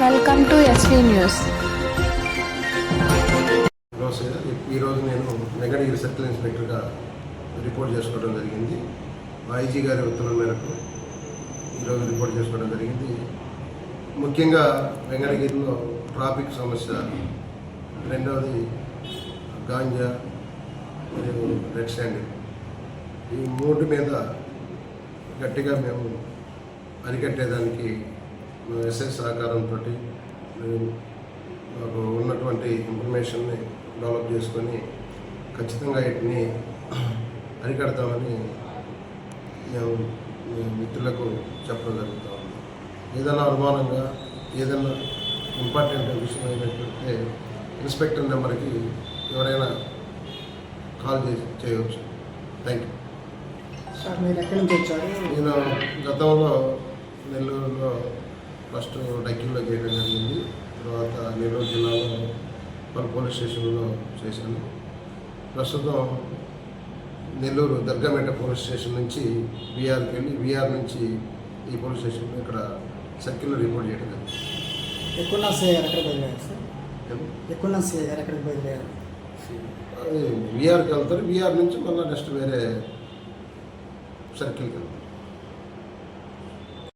Welcome to SV news. ఈరోజు నేను Venkatagiri circle ఇన్స్పెక్టర్గా report చేసుకోవడం జరిగింది. ఐజీ గారి ఉత్తర్వుల మేరకు ఈరోజు రిపోర్ట్ చేసుకోవడం జరిగింది. ముఖ్యంగా వెంకటగిరిలో ట్రాఫిక్ సమస్య, రెండవది గాంజా మరియు రెడ్ శాండిల్, ఈ మూడు మీద గట్టిగా మేము అరికట్టేదానికి ఎస్ఐ సహకారంతో మాకు ఉన్నటువంటి ఇన్ఫర్మేషన్ని డెవలప్ చేసుకొని ఖచ్చితంగా వీటిని అరికడతామని మేము మిత్రులకు చెప్పడం జరుగుతూ ఉంది. ఏదైనా అనుమానంగా ఏదైనా ఇంపార్టెంట్ విషయం అయినట్లయితే ఇన్స్పెక్టర్ నెంబర్కి ఎవరైనా కాల్ చేయవచ్చు. Thank you sir. మీరు ఎక్కడి నుంచి వచ్చారు? నేను గతంలో నెల్లూరులో ఫస్ట్ డక్కిల్లో చేయడం జరిగింది. తర్వాత నెల్లూరు జిల్లాలో పలు పోలీస్ స్టేషన్లో చేశాను. ప్రస్తుతం నెల్లూరు దర్గామెట పోలీస్ స్టేషన్ నుంచి విఆర్కి వెళ్ళి విఆర్ నుంచి ఈ పోలీస్ స్టేషన్లో ఇక్కడ సర్కిల్లో రిపోర్ట్ చేయడం జరిగింది. ఎక్కువ సే గారు ఎక్కడికి బయలుదేరారు సార్? ఎక్కువ సే గారు ఎక్కడికి బయలుదేరారు? విఆర్కి వెళ్తారు. విఆర్ నుంచి మళ్ళీ నెక్స్ట్ వేరే సర్కిల్కి వెళ్తారు.